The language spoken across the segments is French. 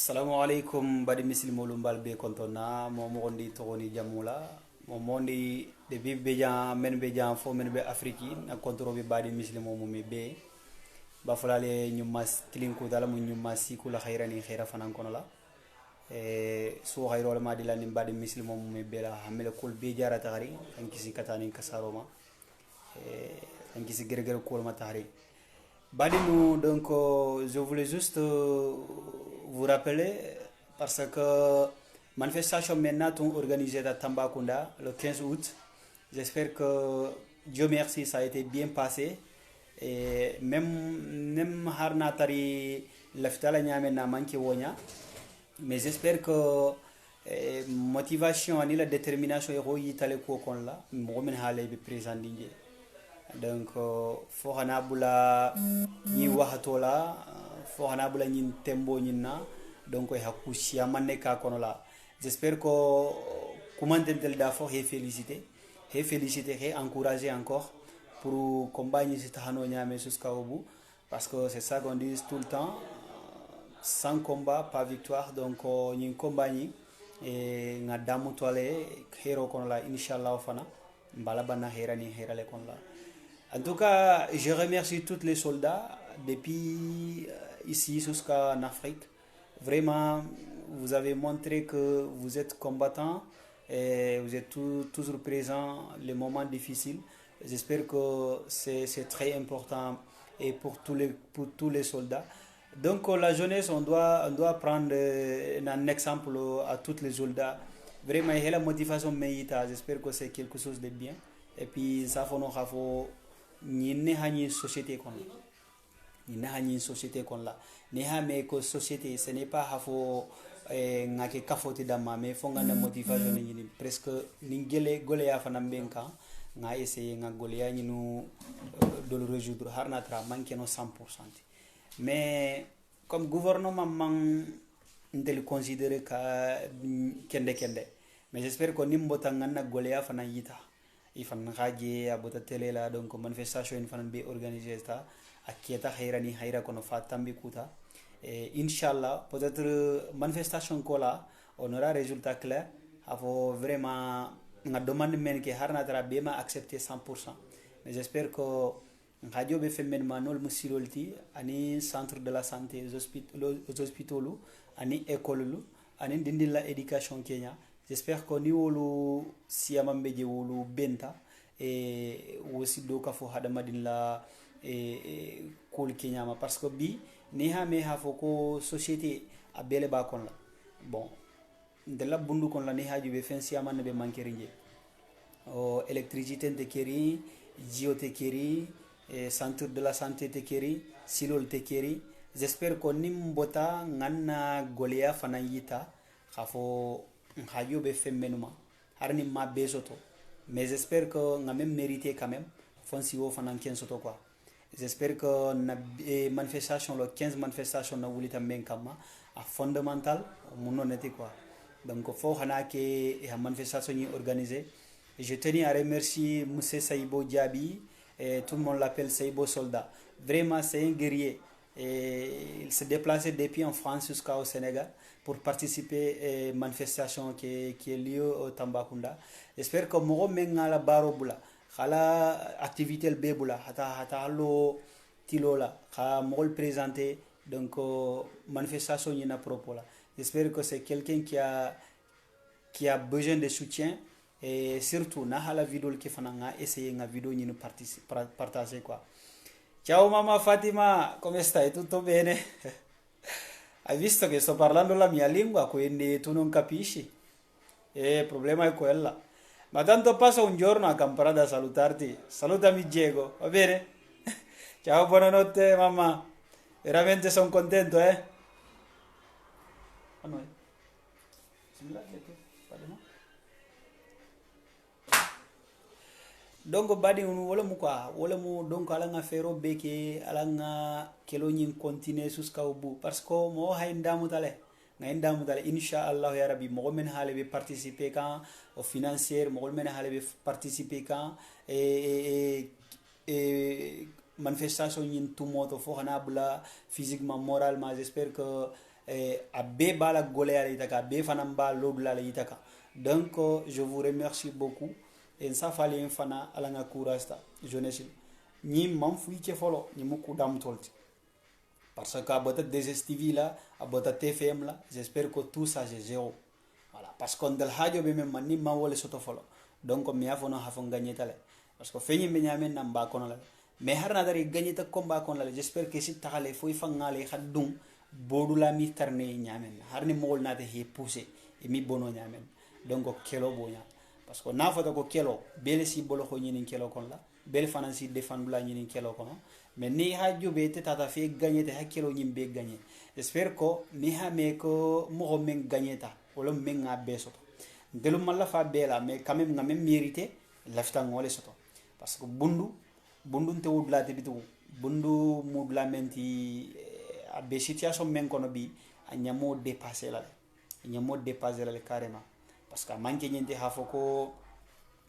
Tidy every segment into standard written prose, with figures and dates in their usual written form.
Assalamu alaikum badi muslimolu mbal be kontona mo mo gondi to goni jamula mo mondi de be jan men be jan fo men be afriki na kontro be badi muslimo mo me be ba fulale nyuma tilinku dala mu nyuma siku la khairani khaira fanan kono la so khairu la madi la ni badi muslimo mo me be la hamele kul be jara tari an kisi katani kasaroma an kisi gerger kul ma tari badi nous donc je voulais juste vous rappeler parce que manifestation maintenant sont organisée à Tambacounda le 15 août. J'espère que Dieu merci ça a été bien passé et même harna tari laftala nyame na manki wonya mais j'espère que motivation ani la détermination et royi tale ko kon la mo men halé be présent dinje donc fo hana bula ni wahatola fo hana bula ni tembo ni na donc hakushi amane ka kono la j'espère que comment tel da fo he féliciter et encourager encore pour combat ni sitano nyame jusqu'au bout parce que c'est ça qu'on dit tout le temps sans combat pas victoire donc ni combat ni et ngadamu tole hero kono la inshallah fana mbala bana herani herale kono la. En tout cas, je remercie tous les soldats depuis ici jusqu'en Afrique. Vraiment, vous avez montré que vous êtes combattants et vous êtes toujours présents les moments difficiles. J'espère que c'est très important et pour tous les soldats. Donc la jeunesse, on doit prendre un exemple à tous les soldats. Vraiment, il y a la motivation meillita. J'espère que c'est quelque chose de bien. Et puis, ça faut ñinne hañi société kon ñinne hañi société kon la ne ha me ko société ce n'est pas hafo ngake kafoti damma mais fo ngana motivation ni presque ni gele gole ya fa nambenka nga essayer nga gole ya ñinu de le résoudre harna tra manque no 100% mais comme gouvernement man ndel considérer ka kende mais j'espère que nimbota ngana gole ya fa na yita ifan raje abota tele la donc manifestation in fanan be organiser ta akieta khairani khaira kono fatambi kuta et inshallah peut-être manifestation kola on aura résultat clair avo vraiment nga demande men ke harna tara be ma accepter 100% mais j'espère que radio be femen manol musilolti ani centre de la santé aux hôpitaux ani école ani dindila éducation Kenya. J'espère qu'on y wolu siamambeje wolu benta et aussi doka fo hadamadin la et kol kenyama parce que bi ni ha me ha foko société a bele ba kon la bon de la bundu kon la ni ha jube fen siamane be mankerinje o électricité te keri jio te keri et centre de la santé te keri silol te keri j'espère qu'on nimbota nganna golia fanayita khafo hayo be femmenuma harni ma besoto mais j'espère que nga même mérité quand même fonsi wo fanan 15 soto quoi j'espère que na manifestation le 15 manifestation na wulita men kama a fondamental mon honnêteté quoi donc fo hana ke e manifestation ni organisée je tenais à remercier Moussa Saibo Diaby et tout le monde l'appelle Saibo soldat vraiment c'est un guerrier et il s'est déplacé depuis en France jusqu'au Sénégal pour participer à une manifestation qui est liée au Tambacounda. J'espère que moi même la barobula, la activité le bébula, hata lo tilola, moi le présenter donc manifestation y na propos là. J'espère que c'est quelqu'un qui a besoin de soutien et surtout na la vidéo qui fait nga essayer nga vidéo ni partager quoi. Ciao mamma Fatima, come stai? Tutto bene? Hai visto che sto parlando la mia lingua, quindi tu non capisci? Il problema è quella. Ma tanto passo un giorno a Camprada a salutarti. Salutami Diego, va bene? Ciao, buonanotte mamma. Veramente sono contento, eh? A noi. Donc badi wala mu quoi wala mu donc ala nga fero beke ala nga kelo nyin continuer jusqu'au bout parce que mo hay ndamu tale nga ndamu tale inshallah ya rabbi mo men hale be participer quand au financier mo men hale be participer quand et manifestation nyin tout moto fo hana bula physiquement moralement j'espère que a be bala gole ala itaka be fanan ba lodula ala itaka donc je vous remercie beaucoup et ça fallait fana ala nga courage ta jeunesse ni mam fu ci folo ni mu ku dam tolti parce que abota DSTV là abota TFM là j'espère que tout ça c'est zéro voilà parce qu'on dal hajo be même ni ma wole soto folo donc mi afono hafon gagner tale parce que feñi be ñamen nam ba kono la mais harna dari gagner ta combat kono la j'espère que si taxale foy fangale xadum bodu la mi tarne ñamen harni mogol na te he pousser e mi bono ñamen donc kelo bonya parce que na fata ko kelo bele si bolo ko ñini kelo kon la bele fanansi défendre la ñini kelo kono mais ni ha jube te tata fe gagner te hakelo ñim be gagner j'espère que mi ha me ko mo men gagner ta wala men nga be soto delu malla fa be la mais quand même nga même mérité lafta ngole soto parce que bundu te wudla te bitu bundu mudla menti a be situation men kono bi a ñamo dépasser la carrément parce que manke ñente ha foko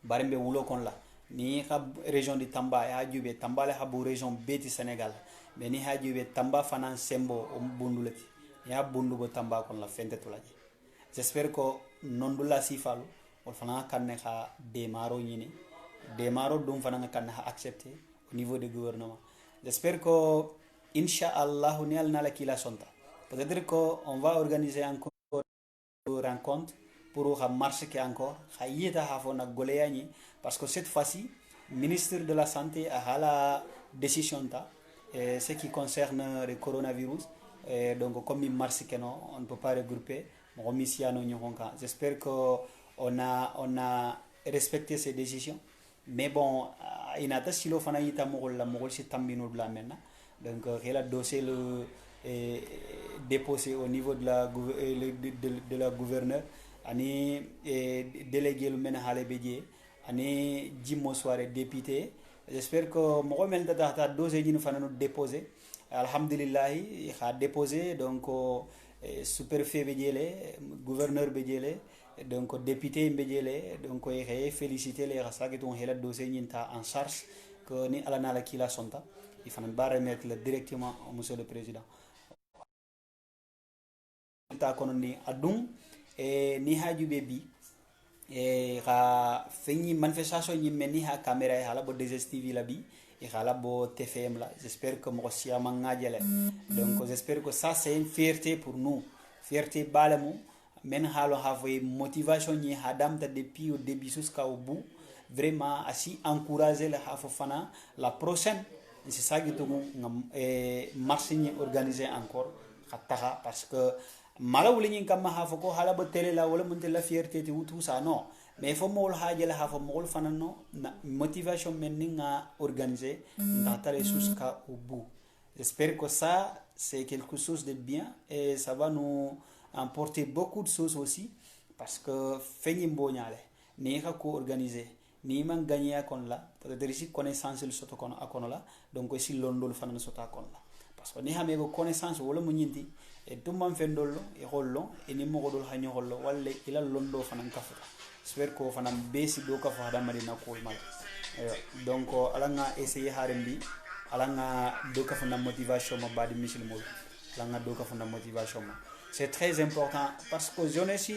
barembe wulo kon la ni ha région de Tamba ya jube Tamba la habu région beti Sénégal mais ni ha jube Tamba fanan sembo o bundu lati ya bundu bo Tamba kon la fente to laji j'espère que non la sifalu o fana kanne ha démarro ñini démarro dum fana kanne ha accepter au niveau du gouvernement j'espère que Inch'Allah ni al nala kila sonta peut-être que on va organiser encore une rencontre pour marcher qui encore hayeta hafona goleyani parce que cette fois-ci ministre de la santé a la décision ta ce qui concerne le coronavirus donc comme il marche que non on ne peut pas regrouper j'espère que on a respecté ces décisions mais bon inata silo fana yita mogol si tambino de la maintenant donc il a dossier le déposé au niveau de la gouverneure ani délégué le mena hale bedie ani jimmo soirée député j'espère que mo mel data dossier ni fana no déposé alhamdulillah il a déposé donc sous-préfet bedjele gouverneur bedjele donc député bedjele donc il féliciter les rasaki ton hela dossier ni ta en charge que ni ala nala kila sonta il faut pas remettre directement au monsieur le président ta kono ni adum ni haju bebi ha fini manifestation ni meni ha caméra hala bo DSTV la bi et hala bo TFM là j'espère que mo sia mangajele donc j'espère que ça c'est une fierté pour nous fierté balamu men halo have motivation ni hadam ta depuis au début jusqu'au bout vraiment asi encourager la hafofana la prochaine c'est ça qui tout marche ni organiser encore khataha parce que mala wuli ñi kam ha foko hala ba télé la wala mun la fierté te tout ça non mais faut mo haje la ha fo mo fana no motivation men ni nga organiser d'atteindre jusqu'à au bout j'espère que ça c'est quelque chose de bien et ça va nous apporter beaucoup de choses aussi parce que feñi mboñale ni ka ko organiser ni man gagner kon la peut-être ici connaissance le soto kon akono la donc aussi londol fana soto kon la parce que ni xamé ko connaissance wala mu ñinti et tout man fendollo e hollo e ni mo godol hanyo hollo walle ila londo fanan kafuta j'espère ko fanan besi do ka fa damari na ko mal donc ala nga essayer harembi ala nga do ka fanan motivation ma badi musulmo ala nga do ka fanan motivation ma c'est très important parce que jeunesse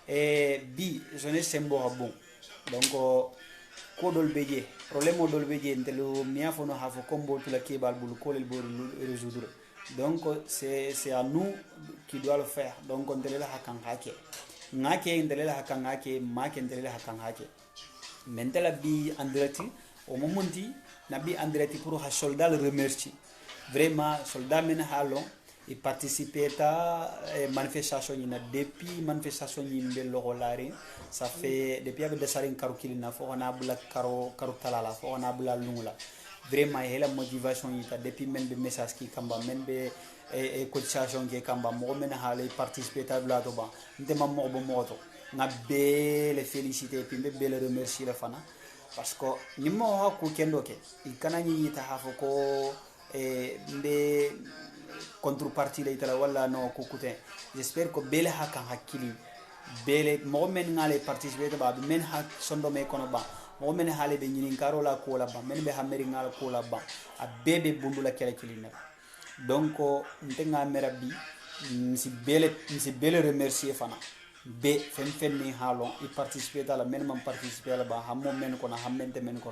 jeunesse sembo bon donc ko dol beje problème o dol beje ndelo miafono hafo kombo tula kebal bul kolel bol résoudre donc c'est à nous qui doit le faire donc on delela hakan hake ngake ndelela hakan hake make ndelela hakan hake mentela bi andrati o momonti na bi andrati pour ha soldat le remercie vraiment soldat men halo et participer à manifestation ina depuis manifestation yimbe logolari ça fait depuis avec des salines karukilina fo on a bula karo talala fo on a bula lungula vraiment hela motivation ita depuis men be message ki kamba men be cotisation ki kamba mo men hale participer à la toba ndema mo bo moto na be les féliciter puis be le remercier la fana parce que nimo ha ku kendo ke ikanani ita hafoko be contrepartie la itala wala no kukute j'espère que bele hakan hakili bele mo men ngale participer ba men ha sondo me kono ba mo men hale be nyini karola ko la ba men be hameri ngala ko la ba a bebe bundula kele kilina donc ntenga merabi si bele remercier fana be fen ni halon i participer à la même participer là ba hammo men ko na hammente men ko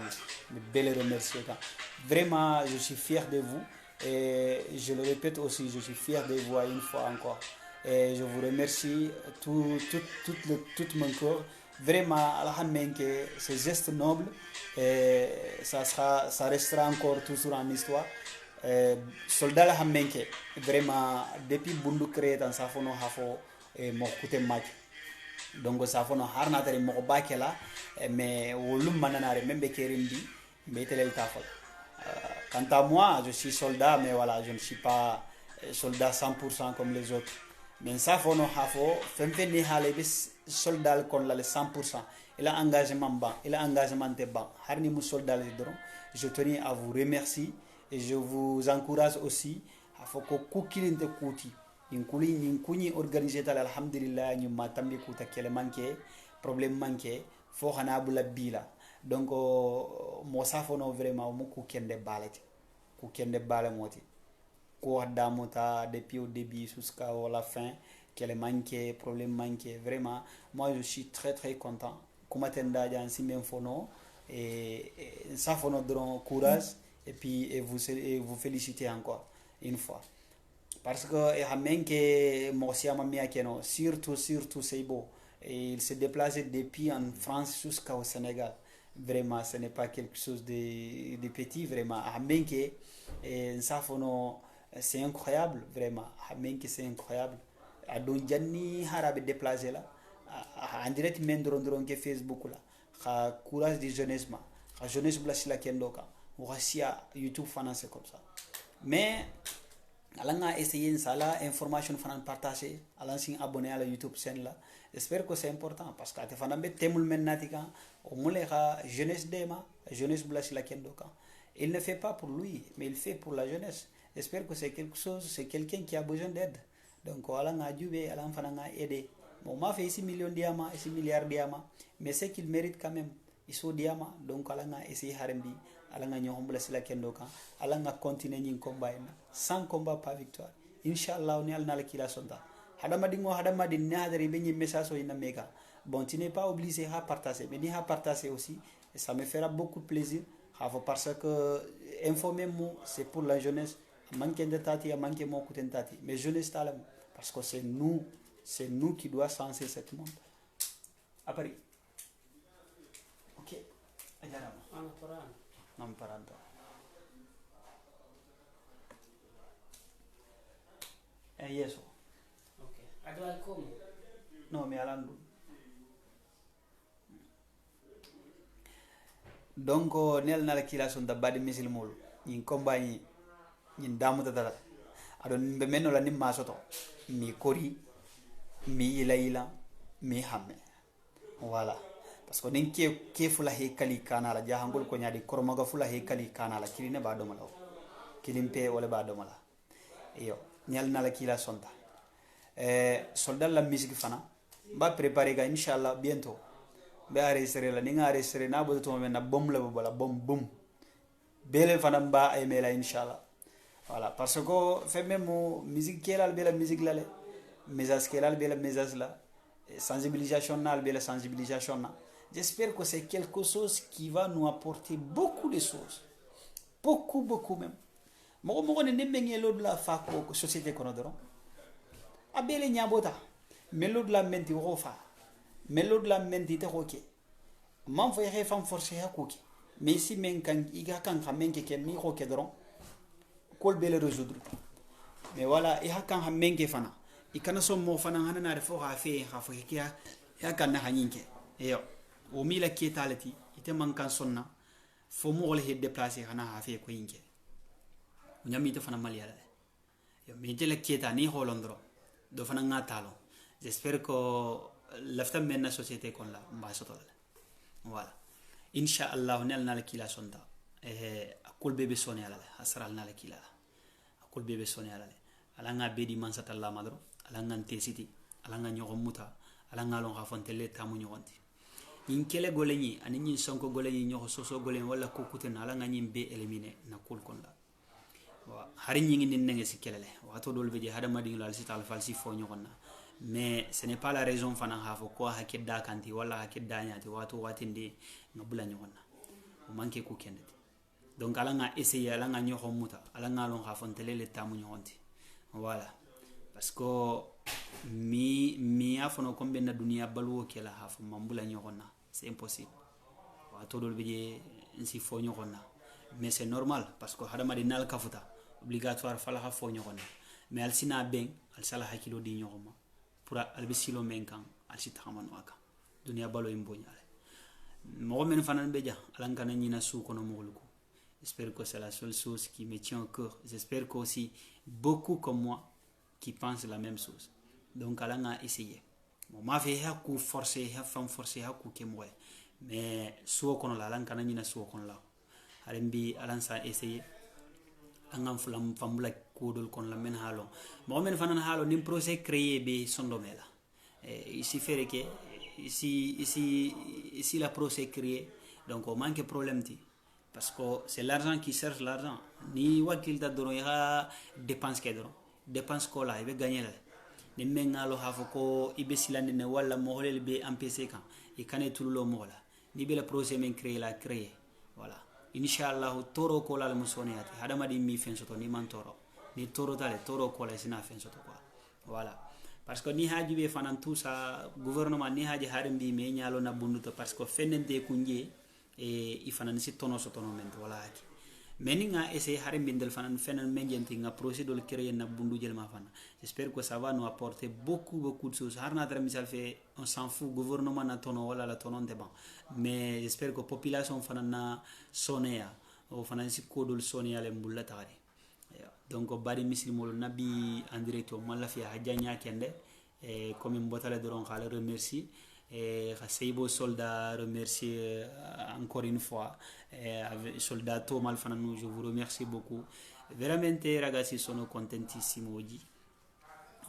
mi bele remercier ka vraiment je suis fier de vous et je le répète aussi je suis fier de vous une fois encore et je vous remercie tout mon cœur vraiment alhamdoulilah ce geste noble et ça restera encore toujours en histoire soldat la hammenke vraiment depuis bundu créé dans sa fono hafo e mo kute match donc sa fono harna tare mo bakela mais wolum mananare membe kerimbi metelel tafal quant à moi je suis soldat mais voilà je ne suis pas soldat 100% comme les autres mais sa fono hafo femfeni hale bis soldat kon la 100% il a engagement ban il a engagement te ban harni mu soldat le dron je tenais à vous remercier et je vous encourage aussi à faire que kukilinte kuti inkuni organiser tal alhamdulillah ñu matambi kuta kele manke problème manke fo xana bula bila donc mo safono vraiment mo ku kende balati ku kende bala moti ko damuta depuis au début jusqu'à la fin kele manke problème manke vraiment moi je suis très content kuma tenda jan simen fono et safono dron courage et puis vous féliciter encore une fois parce que que Morsiama Miakeno surtout c'est beau et il s'est déplacé depuis en France jusqu'au Sénégal vraiment ce n'est pas quelque chose de petit vraiment que c'est incroyable vraiment que c'est incroyable adon janni harabe déplacé là en direct men dron ke Facebook là courage de jeunesse ma jeunesse blasila kendoka Russia YouTube fanan c'est comme ça mais alanga essayer sala information fanan partager alansin abonné à la YouTube chaîne là j'espère que c'est important parce que ate fanan be temul men natika o muleka jeunesse dema jeunesse blasila kendoka il ne fait pas pour lui mais il fait pour la jeunesse j'espère que c'est quelque chose c'est quelqu'un qui a besoin d'aide donc alanga djube alan fananga aider bon m'a fait 6 millions diama 6 milliards diama mais c'est qu'il mérite quand même iso diama donc alanga essayer harembi alanga nyohombla sila kendo kan alanga continuer nyin combat sans combat pas victoire inshallah on alna la kila sonda hadama dingo hadama din nadari be nyi message ina mega bon tu n'es pas obligé à partager mais ni à partager aussi et ça me fera beaucoup de plaisir parce que informer moi c'est pour la jeunesse manque de tati manque mo kuten tati mais jeunesse talam parce que c'est nous qui doit changer ce monde après OK ajarama non parando yeso okay adwa kom no mi alandu donc nel na la kila son da badi misil mol in compagnie in damu dada adon be menno la nimma soto mi kori mi ila mi hamme voilà parce que nin ke fula he kali kana la jahangol ko nyaadi kormaga fula he kali kana la kiline ba do mala kilimpe wala ba do mala iyo nyal na la kila sonta soldat la musique fana ba préparer ga inshallah bientôt be arrêter la ninga arrêter na bo to men na bom la bola bom bele fana ba ay mela inshallah voilà parce que fait même musique kelal be la musique la le message kelal be la message la sensibilisation na be la sensibilisation na j'espère que c'est quelque chose qui va nous apporter beaucoup de choses beaucoup même mo ne mengi lod la fa ko société kono doron abele nyabota melod la menti wo fa melod la menti te xoke man fa ye fam forcer hakuki mais si men kan iga kan xamenke ke mi xoke doron kol bele résoudre mais voilà i hakan xamenke fana ikana so mo fana hana na refo ha fe ha fo ke ya kan na hanyinke yo o mi la ketalati ite man kan sonna fo mo le déplacer hana ha fe ko yinke nyami to fana maliala yo mi te la keta ni holondro do fana ngatalo j'espère que lafta men na société kon la mba sotol voilà inshallah nel na la kila sonda akul bebe soni ala asral na la kila akul bebe soni ala ala nga bedi man satalla madro ala nga tesiti ala nga nyogo muta ala nga lon xafontele tamu nyonti in kele goleni ani nyin sonko goleni nyogo soso goleni wala ko kuten ala nga nyim be éliminer na kul kon la hari ñingi nin nenge sikelele wato dol beje hada madi lal sital falsi fo ñokonna mais ce n'est pas la raison fana ha fo ko hakida kanti wala hakida nyati wato watindi ngabula ñokonna o manke ku kendati donc ala nga essayer ala nga ñoxo muta ala nga lon ha fontele le tamu ñonti voilà parce que mi afono kombe na dunia balwo kela ha fo mambula ñokonna c'est impossible wato dol beje nsi fo ñokonna mais c'est normal parce que hada madi nal kafuta obligatoire fala ha fo ñokonna mais al sina ben al sala hakilo di ñokoma pour al bisilo men kan al sita xamano aka dunia balo imboñale mo men fanan beja alan kana ñina su kono mogluko. J'espère que c'est la seule chose qui me tient au cœur. J'espère qu'aussi beaucoup comme moi qui pensent la même chose. Donc alan a essayé mo ma fe ha ku forcer ha fam forcer ha ku ke moy mais suo kono la alan kana ñina suo kono la harimbi alan sa essayer angam fulam fambula kodol kon la men halo mo men fanan halo nim projet créé be sondomela il si fait que ici la projet créé donc on manque problème ti parce que c'est l'argent qui cherche l'argent ni wakil da doro ya dépense ke doro dépense ko la be gagner la ni mengalo hafo ko ibe silande ne wala mo holel be empc kan e kané tululo mo la ni be la projet men créé la créé voilà inshallah toro ko la musoniyati hada madi mi fen soto ni man toro ni toro tale toro ko la sina fen soto quoi voilà parce que ni haji be fanan tout ça gouvernement ni haji harimbi me nyalo na bunduto parce que fenente kunje e i fanan si tono soto no men voilà ki meninga essayer harimbi del fanan fenen menjenti nga procédure créer na bundu jel ma fana j'espère que ça va nous apporter beaucoup de choses harna tra misal fait on s'en fout gouvernement na tono wala la tono de ban mais j'espère que population fanan na sonea o fanan si kodol sonea le mbulla tari donc bari muslimol nabi en direct o mala fi hajanya kende et comme mbotale doron xala remercie et Seibo soldat remercier encore une fois soldat Thomas Alfanano, je vous remercie beaucoup veramente ragazzi, sono contentissimo oggi.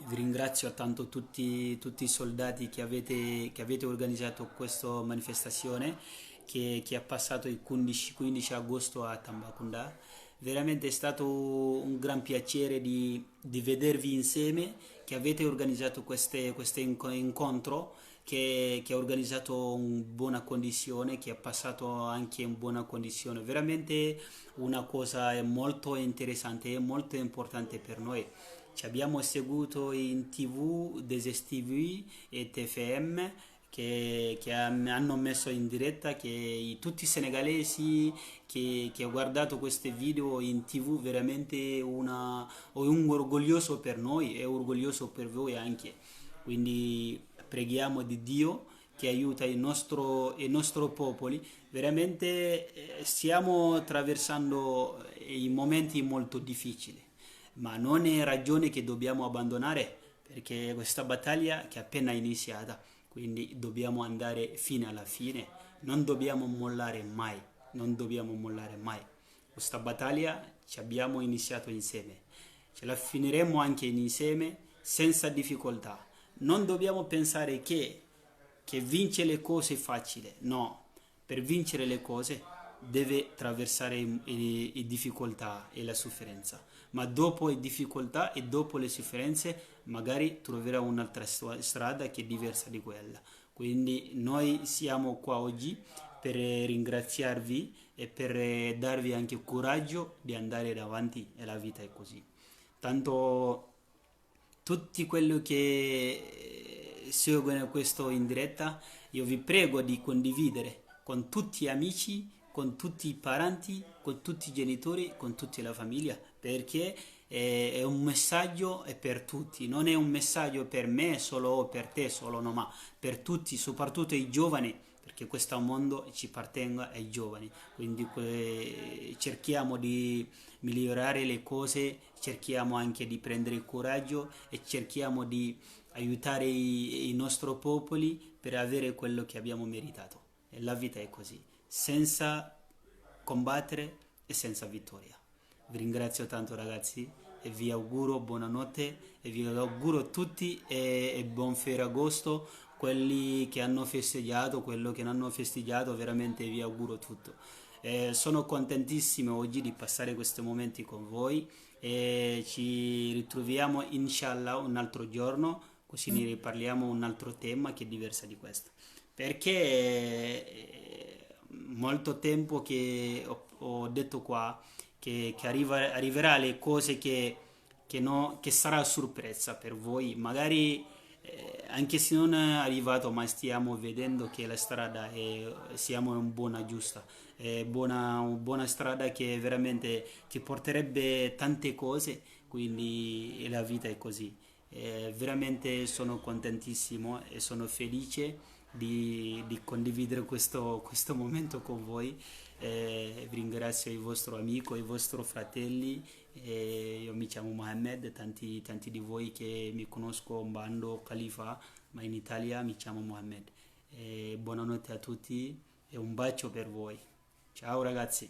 Vi ringrazio tanto tutti i soldati che avete organizzato questa manifestazione che è passato il 15 agosto a Tambacounda. Veramente è stato un gran piacere di vedervi insieme, che avete organizzato questo incontro, che ha organizzato in buona condizione, che è passato anche in buona condizione. Veramente una cosa molto interessante e molto importante per noi. Ci abbiamo seguito in TV, DSTV e TFM che hanno messo in diretta, che tutti i senegalesi che hanno guardato questi video in TV, veramente un orgoglioso per noi e orgoglioso per voi anche. Quindi preghiamo di Dio che aiuta i nostri popoli. Veramente stiamo attraversando i momenti molto difficili, ma non è ragione che dobbiamo abbandonare, perché questa battaglia che è appena iniziata, quindi dobbiamo andare fino alla fine, non dobbiamo mollare mai. Questa battaglia ci abbiamo iniziato insieme, ce la finiremo anche insieme senza difficoltà. Non dobbiamo pensare che vincere le cose è facile, no, per vincere le cose deve attraversare le difficoltà e la sofferenza, ma dopo le difficoltà e dopo le sofferenze magari troverà un'altra strada che è diversa di quella. Quindi noi siamo qua oggi per ringraziarvi e per darvi anche coraggio di andare avanti, e la vita è così. Tanto tutti quelli che seguono questo in diretta, io vi prego di condividere con tutti gli amici, con tutti i parenti, con tutti i genitori, con tutta la famiglia, perché è un messaggio per tutti, non è un messaggio per me solo o per te solo, no, ma per tutti, soprattutto i giovani, perché questo mondo ci appartiene ai giovani. Quindi cerchiamo di migliorare le cose, cerchiamo anche di prendere coraggio e cerchiamo di aiutare i nostri popoli per avere quello che abbiamo meritato. E la vita è così, senza combattere e senza vittoria. Vi ringrazio tanto ragazzi e vi auguro buonanotte e vi auguro a tutti e buon Ferragosto. Quelli che hanno festeggiato, quello che non hanno festeggiato, veramente vi auguro tutto. Sono contentissimo oggi di passare questi momenti con voi. e ci ritroviamo inshallah un altro giorno, così ne riparliamo un altro tema che è diverso di questo. Perché molto tempo che ho detto qua che arriverà le cose che sarà sorpresa per voi, magari anche se non è arrivato, ma stiamo vedendo che la strada siamo in buona giusta, è buona strada che veramente ti porterebbe tante cose, quindi la vita è così. Veramente sono contentissimo e sono felice di condividere questo momento con voi. Vi ringrazio il vostro amico, i vostri fratelli. Io mi chiamo Mohammed, tanti di voi che mi conosco Bando Khalifa, ma in Italia mi chiamo Mohammed. Buonanotte a tutti e un bacio per voi. Ciao ragazzi.